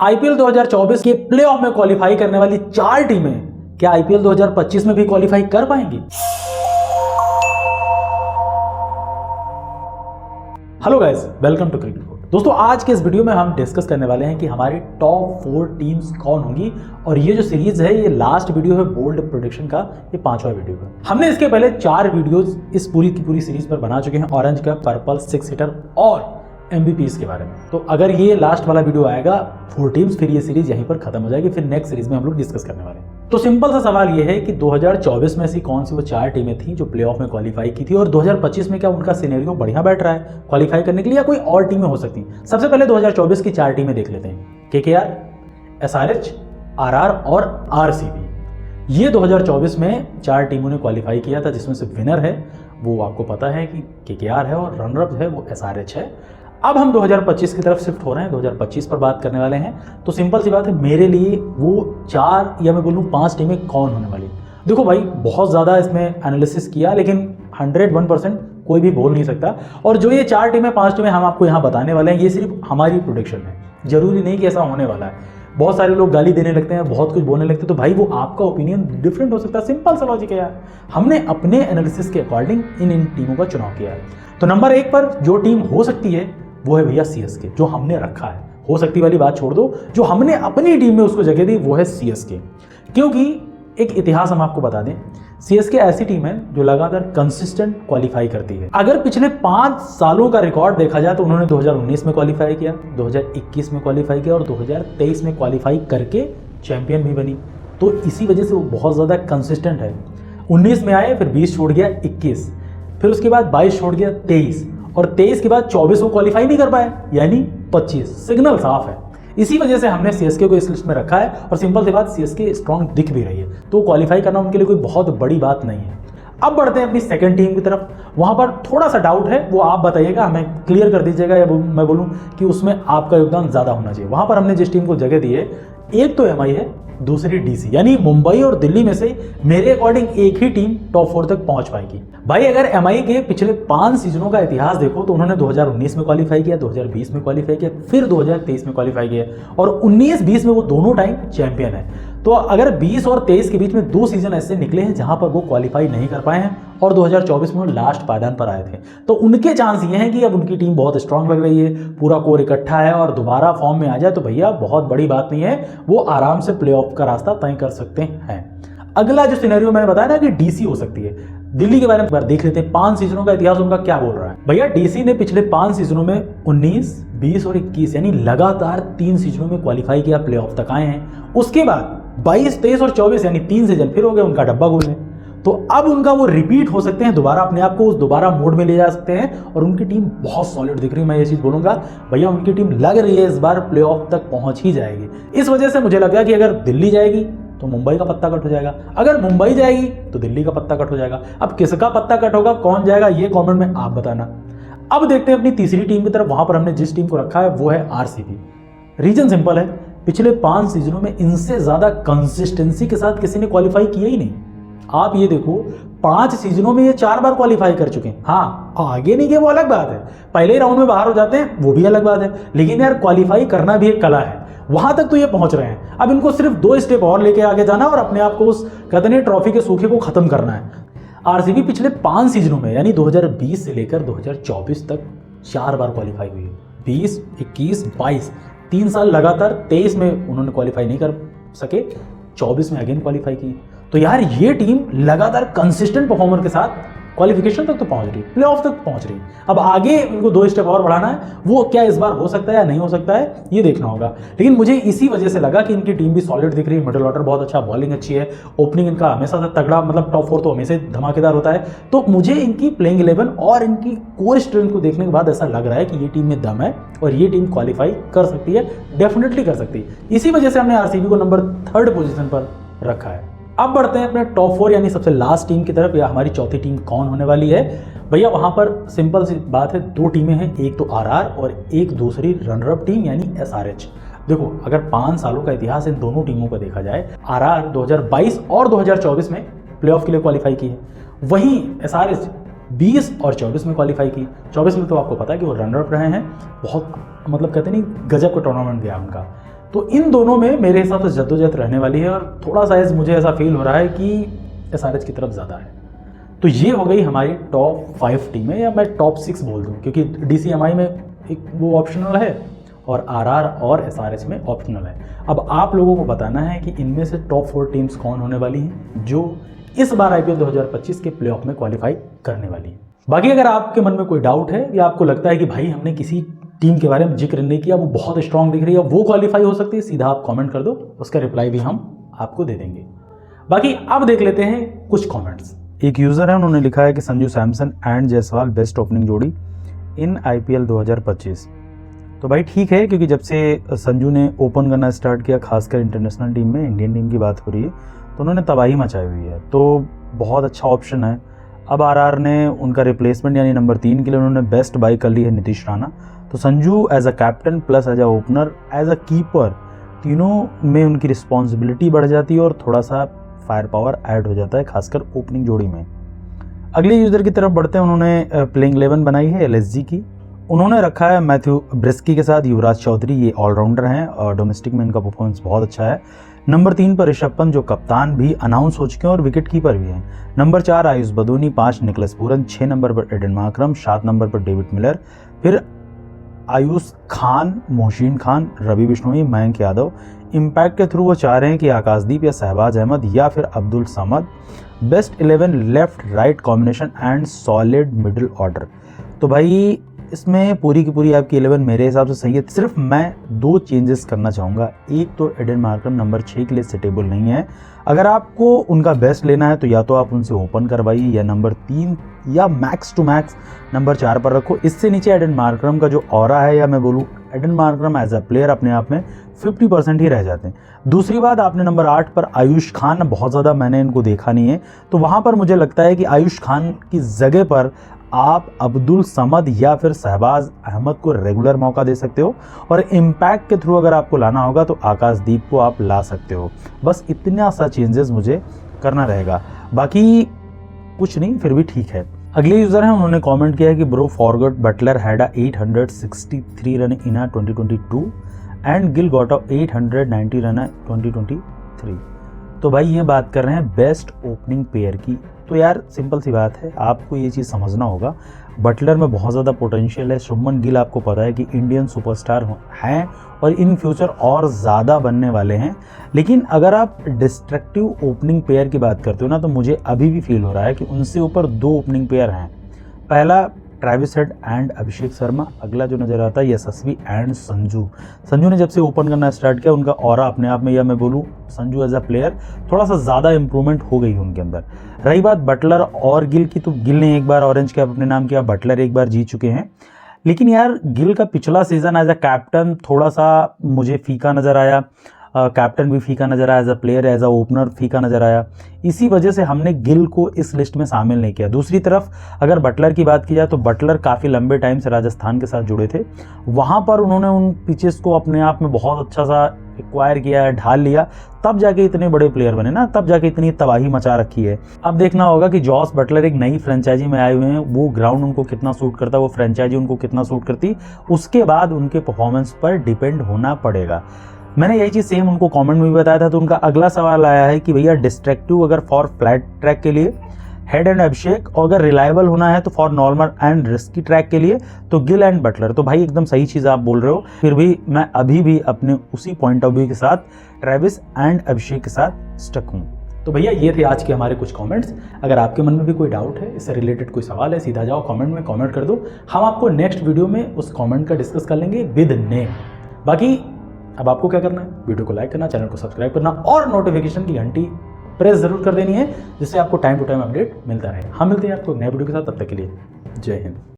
IPL 2024 के playoff में qualify करने वाली 4 टीमें क्या आईपीएल 2025 में भी क्वालिफाई कर पाएंगी? Hello guys, welcome to cricket code. दोस्तों, आज के इस वीडियो में हम डिस्कस करने वाले हैं कि हमारी टॉप 4 टीम्स कौन होंगी। और ये जो सीरीज है, ये लास्ट वीडियो है बोल्ड प्रेडिक्शन का, ये 5वां वीडियो है। हमने इसके पहले 4 वीडियोस इस पूरी की पूरी सीरीज पर बना चुके हैं, ऑरेंज कैप, पर्पल, 6 हिटर और एमवीपीज के बारे में। तो अगर ये लास्ट वाला वीडियो आएगा 4 टीम्स, फिर ये सीरीज यहीं पर खत्म हो जाएगी। फिर नेक्स्ट सीरीज में हम लोग डिस्कस करने वाले हैं। तो सिंपल सा सवाल ये है कि 2024 में ऐसी कौन सी वो 4 टीमें थी जो प्लेऑफ में क्वालिफाई की थी, और 2025 में क्या उनका सिनेरियो बढ़िया बैठ रहा है क्वालिफाई करने के लिए, या कोई और टीमें हो सकती हैं। सबसे पहले 2024 की 4 टीमें देख लेते हैं। केकेआर, एसआरएच, आरआर और आरसीबी। ये 2024 में 4 टीमों ने क्वालिफाई किया था, जिसमें से विनर है वो आपको पता है कि केकेआर है और रनर है वो एसआरएच है। अब हम 2025 की तरफ शिफ्ट हो रहे हैं, 2025 पर बात करने वाले हैं। तो सिंपल सी बात है, मेरे लिए वो 4 या मैं बोलूँ 5 टीमें कौन होने वाली। देखो भाई, बहुत ज़्यादा इसमें एनालिसिस किया, लेकिन 101% कोई भी बोल नहीं सकता। और जो ये 4 टीमें 5 टीमें हम आपको यहाँ बताने वाले हैं, ये सिर्फ हमारी प्रोडिक्शन है, जरूरी नहीं कि ऐसा होने वाला है। बहुत सारे लोग गाली देने लगते हैं, बहुत कुछ बोलने लगते हैं, तो भाई वो आपका ओपिनियन डिफरेंट हो सकता है। सिंपल सा लॉजिक है यार। हमने अपने एनालिसिस के अकॉर्डिंग इन टीमों का चुनाव किया है। तो नंबर 1 पर जो टीम हो सकती है वो है भैया सीएसके, जो हमने रखा है। हो सकती वाली बात छोड़ दो, जो हमने अपनी टीम में उसको जगह दी वो है सीएसके। क्योंकि एक इतिहास हम आपको बता दें, सीएसके ऐसी टीम है जो लगातार कंसिस्टेंट क्वालिफाई करती है। अगर पिछले 5 सालों का रिकॉर्ड देखा जाए तो उन्होंने 2019 में क्वालिफाई किया, 2021 में क्वालिफाई किया और 2023 में क्वालिफाई करके चैंपियन भी बनी। तो इसी वजह से वो बहुत ज़्यादा कंसिस्टेंट है। 19 में आए, फिर 20 छोड़ गया, 21, फिर उसके बाद 22 छोड़ गया, 23, और 23 के बाद 24 को क्वालिफाई नहीं कर पाए, यानी 25। सिग्नल साफ है। इसी वजह से हमने सीएसके को इस लिस्ट में रखा है। और सिंपल सी बात, सीएसके स्ट्रांग दिख भी रही है, तो क्वालिफाई करना उनके लिए कोई बहुत बड़ी बात नहीं है। अब बढ़ते हैं अपनी सेकंड टीम की तरफ। वहां पर थोड़ा सा डाउट है, वो आप बताइएगा, हमें क्लियर कर दीजिएगा, या मैं बोलूं कि उसमें आपका योगदान ज्यादा होना चाहिए। वहां पर हमने जिस टीम को जगह दी है, एक तो एमआई है, दूसरी डीसी, यानी मुंबई और दिल्ली में से मेरे अकॉर्डिंग एक ही टीम टॉप 4 तक पहुंच पाएगी। भाई, अगर एमआई के पिछले 5 सीजनों का इतिहास देखो तो उन्होंने 2019 में क्वालिफाई किया, 2020 में क्वालिफाई किया, फिर 2023 में क्वालिफाई किया, और 19-20 में वो दोनों टाइम चैंपियन है। तो अगर 20 और 23 के बीच में 2 सीजन ऐसे निकले हैं जहां पर वो क्वालिफाई नहीं कर पाए हैं, और 2024 में वो लास्ट पायदान पर आए थे, तो उनके चांस ये हैं कि अब उनकी टीम बहुत स्ट्रांग लग रही है, पूरा कोर इकट्ठा है और दोबारा फॉर्म में आ जाए तो भैया बहुत बड़ी बात नहीं है, वो आराम से प्लेऑफ का रास्ता तय कर सकते हैं। अगला जो सिनेरियो मैंने बताया ना कि डीसी हो सकती है, दिल्ली के बारे में देख लेते हैं। 5 सीजनों का इतिहास उनका क्या बोल रहा है। भैया, डीसी ने पिछले 5 सीजनों में 19, 20 और 21 यानी लगातार 3 सीजनों में क्वालिफाई किया, प्लेऑफ तक आए हैं। उसके बाद 22, 23 और 24 यानी 3 सीजन फिर हो गए उनका डब्बा गोल में। तो अब उनका वो रिपीट हो सकते हैं, दोबारा अपने आप को उस दोबारा मोड में ले जा सकते हैं, और उनकी टीम बहुत सॉलिड दिख रही है। मैं ये चीज़ बोलूंगा भैया, उनकी टीम लग रही है इस बार प्लेऑफ तक पहुंच ही जाएगी। इस वजह से मुझे लगा कि अगर दिल्ली जाएगी तो मुंबई का पत्ता कट हो जाएगा, अगर मुंबई जाएगी तो दिल्ली का पत्ता कट हो जाएगा। अब किसका पत्ता कट होगा, कौन जाएगा, ये कमेंट में आप बताना। अब देखते हैं अपनी तीसरी टीम की तरफ। वहां पर हमने जिस टीम को रखा है वो है आरसीबी। रीजन सिंपल है, पिछले 5 सीजनों में इनसे ज्यादा कंसिस्टेंसी के साथ किसी ने क्वालिफाई किया ही नहीं। आप ये देखो, 5 सीजनों में ये 4 बार क्वालिफाई कर चुके हैं। हाँ, आगे नहीं गए वो अलग बात है, पहले राउंड में बाहर हो जाते हैं वो भी अलग बात है, लेकिन यार क्वालिफाई करना भी एक कला है। वहां तक तो ये पहुंच रहे हैं, अब इनको सिर्फ 2 स्टेप और लेके आगे जाना और अपने आप को उस कहते हैं ट्रॉफी के सूखे को खत्म करना है। आरसीबी पिछले 5 सीजनों में यानी 2020 से लेकर 2024 तक 4 बार क्वालिफाई हुई है। 20, 21, 22, 3 साल लगातार। 23 में उन्होंने क्वालिफाई नहीं कर सके, 24 में अगेन क्वालिफाई की। तो यार ये टीम लगातार कंसिस्टेंट परफॉर्मर के साथ क्वालिफिकेशन तक तो पहुंच रही, प्लेऑफ तक पहुंच रही। अब आगे उनको 2 स्टेप और बढ़ाना है, वो क्या इस बार हो सकता है या नहीं हो सकता है ये देखना होगा। लेकिन मुझे इसी वजह से लगा कि इनकी टीम भी सॉलिड दिख रही है, मिडिल ऑर्डर बहुत अच्छा, बॉलिंग अच्छी है, ओपनिंग इनका हमेशा से तगड़ा, मतलब टॉप 4 तो हमेशा धमाकेदार होता है। तो मुझे इनकी प्लेइंग 11 और इनकी कोर स्ट्रेंथ को देखने के बाद ऐसा लग रहा है कि ये टीम में दम है और ये टीम क्वालिफाई कर सकती है, डेफिनेटली कर सकती है। इसी वजह से हमने आरसीबी को नंबर 3rd पोजीशन पर रखा है। अब बढ़ते हैं अपने टॉप 4 यानी सबसे लास्ट टीम की तरफ, या हमारी चौथी टीम कौन होने वाली है। भैया, वहां पर सिंपल सी बात है, 2 टीमें हैं, एक तो आरआर और एक दूसरी रनरअप टीम यानी एसआरएच। देखो, अगर 5 सालों का इतिहास इन दोनों टीमों का देखा जाए, आरआर 2022 और 2024 में प्लेऑफ के लिए क्वालिफाई की है, वहीं एसआरएच 20 और 24 में क्वालिफाई की। 24 में तो आपको पता है कि वो रनर अप रहे हैं, बहुत मतलब कहते नहीं गजब का टूर्नामेंट गया उनका। तो इन दोनों में मेरे हिसाब से जद्दोजहद रहने वाली है और थोड़ा सा मुझे ऐसा फील हो रहा है कि एसआरएच की तरफ ज़्यादा है। तो ये हो गई हमारी टॉप 5 टीमें, या मैं टॉप 6 बोल दूँ, क्योंकि डीसीएमआई में एक वो ऑप्शनल है और आरआर और एसआरएच में ऑप्शनल है। अब आप लोगों को बताना है कि इनमें से टॉप 4 टीम्स कौन होने वाली हैं जो इस बार आईपीएल 2025 के प्लेऑफ में क्वालिफाई करने वाली है। बाकी अगर आपके मन में कोई डाउट है या आपको लगता है कि भाई हमने किसी टीम के बारे में जिक्र नहीं किया, वो बहुत स्ट्रांग दिख रही है, वो क्वालिफाई हो सकती है, सीधा आप कमेंट कर दो, उसका रिप्लाई भी हम आपको दे देंगे। बाकी अब देख लेते हैं कुछ कमेंट्स। एक यूज़र है, उन्होंने लिखा है कि Sanju Samson and Jaiswal best opening जोड़ी इन आईपीएल 2025। तो भाई ठीक है, क्योंकि जब से संजू ने ओपन करना स्टार्ट किया, खासकर इंटरनेशनल टीम में, इंडियन टीम की बात हो रही है, तो उन्होंने तबाही मचाई हुई है, तो बहुत अच्छा ऑप्शन है। अब आरआर ने उनका रिप्लेसमेंट यानी नंबर 3 के लिए उन्होंने बेस्ट बाई कर ली है नीतीश राणा। तो Sanju as a captain plus as a opener as a keeper, तीनों में उनकी रिस्पॉन्सिबिलिटी बढ़ जाती है और थोड़ा सा फायर पावर ऐड हो जाता है, खासकर ओपनिंग जोड़ी में। अगले यूज़र की तरफ बढ़ते हैं। उन्होंने प्लेइंग 11 बनाई है एलएसजी की। उन्होंने रखा है मैथ्यू ब्रिस्की के साथ युवराज चौधरी, ये ऑलराउंडर हैं और डोमेस्टिक में इनका परफॉर्मेंस बहुत अच्छा है। नंबर 3 पर ऋषभ पंत जो कप्तान भी अनाउंस हो चुके हैं और विकेट कीपर भी हैं। Number 4 Ayush Badoni, 5 Nicholas Pooran, 6 number पर एडन मार्करम, 7 नंबर पर डेविड मिलर, फिर आयुष खान, मोहसिन खान, रवि बिश्नोई, मयंक यादव। इम्पैक्ट के थ्रू वो चाह रहे हैं कि आकाशदीप या शहबाज अहमद या फिर Abdul Samad. Best 11 left right combination and solid middle order. तो भाई इसमें पूरी की पूरी आपकी 11 मेरे हिसाब से सही है। सिर्फ मैं 2 चेंजेस करना चाहूँगा। एक तो एडन मार्करम नंबर 6 के लिए सेटेबल नहीं है। अगर आपको उनका बेस्ट लेना है तो या तो आप उनसे ओपन करवाइए या नंबर 3 या मैक्स टू मैक्स नंबर 4 पर रखो। इससे नीचे एडन मार्करम का जो ऑरा है, या मैं बोलूँ Aiden Markram as a player अपने आप में 50% ही रह जाते हैं। दूसरी बात, आपने नंबर 8 पर आयुष खान, बहुत ज़्यादा मैंने इनको देखा नहीं है, तो वहाँ पर मुझे लगता है कि आयुष खान की जगह पर आप अब्दुल समद या फिर शहबाज अहमद को रेगुलर मौका दे सकते हो, और इम्पैक्ट के थ्रू अगर आपको लाना होगा तो आकाशदीप को आप ला सकते हो। बस इतना सा चेंजेस मुझे करना रहेगा, बाकी कुछ नहीं, फिर भी ठीक है। अगले यूज़र हैं, उन्होंने कमेंट किया है कि bro forgot Buttler had 863 run in 2022 and Gill got 890 run 2023। तो भाई ये बात कर रहे हैं बेस्ट ओपनिंग पेयर की। तो यार सिंपल सी बात है, आपको ये चीज़ समझना होगा, बटलर में बहुत ज़्यादा पोटेंशियल है। शुभमन गिल आपको पता है कि इंडियन सुपरस्टार हैं और इन फ्यूचर और ज़्यादा बनने वाले हैं। लेकिन अगर आप डिस्ट्रक्टिव ओपनिंग पेयर की बात करते हो ना, तो मुझे अभी भी फील हो रहा है कि उनसे ऊपर 2 ओपनिंग पेयर हैं। पहला Travis head and Abhishek Sharma, अगला जो नज़र आता है यशस्वी एंड संजू। संजू ने जब से ओपन करना स्टार्ट किया, उनका ऑरा अपने आप में, या मैं बोलूँ संजू एज अ प्लेयर थोड़ा सा ज़्यादा इंप्रूवमेंट हो गई उनके अंदर। रही बात बटलर और गिल की, तो गिल ने एक बार ऑरेंज कैप अपने नाम किया, बटलर एक बार जीत चुके हैं। लेकिन यार गिल का पिछला सीज़न एज अ कैप्टन थोड़ा सा मुझे फीका नज़र आया, कैप्टन भी फीका नज़र आया, as a player as a opener फीका नज़र आया। इसी वजह से हमने गिल को इस लिस्ट में शामिल नहीं किया। दूसरी तरफ अगर बटलर की बात की जाए तो बटलर काफ़ी लंबे टाइम से राजस्थान के साथ जुड़े थे, वहाँ पर उन्होंने उन पिचेस को अपने आप में बहुत अच्छा सा एक्वायर किया है, ढाल लिया, तब जाके इतने बड़े प्लेयर बने ना, तब जाके इतनी तबाही मचा रखी है। अब देखना होगा कि जॉस बटलर एक नई फ्रेंचाइजी में आए हुए हैं, वो ग्राउंड उनको कितना सूट करता है, वो फ्रेंचाइजी उनको कितना सूट करती, उसके बाद उनके परफॉर्मेंस पर डिपेंड होना पड़ेगा। मैंने यही चीज़ सेम उनको कमेंट में भी बताया था। तो उनका अगला सवाल आया है कि भैया डिस्ट्रक्टिव अगर फॉर फ्लैट ट्रैक के लिए हेड एंड अभिषेक, और अगर रिलायबल होना है तो for normal and risky track के लिए तो गिल एंड बटलर। तो भाई एकदम सही चीज़ आप बोल रहे हो, फिर भी मैं अभी भी अपने उसी पॉइंट ऑफ व्यू के साथ ट्रेविस एंड अभिषेक के साथ स्टक हूँ। तो भैया ये थे आज के हमारे कुछ कमेंट्स। अगर आपके मन में भी कोई डाउट है, इससे रिलेटेड कोई सवाल है, सीधा जाओ कमेंट में कमेंट कर दो, हम आपको नेक्स्ट वीडियो में उस कमेंट का डिस्कस कर लेंगे विद नेम। बाकी अब आपको क्या करना है, वीडियो को लाइक करना, चैनल को सब्सक्राइब करना और नोटिफिकेशन की घंटी प्रेस जरूर कर देनी है, जिससे आपको टाइम टू टाइम अपडेट मिलता रहे। हम मिलते हैं आपको नए वीडियो के साथ, तब तक के लिए जय हिंद।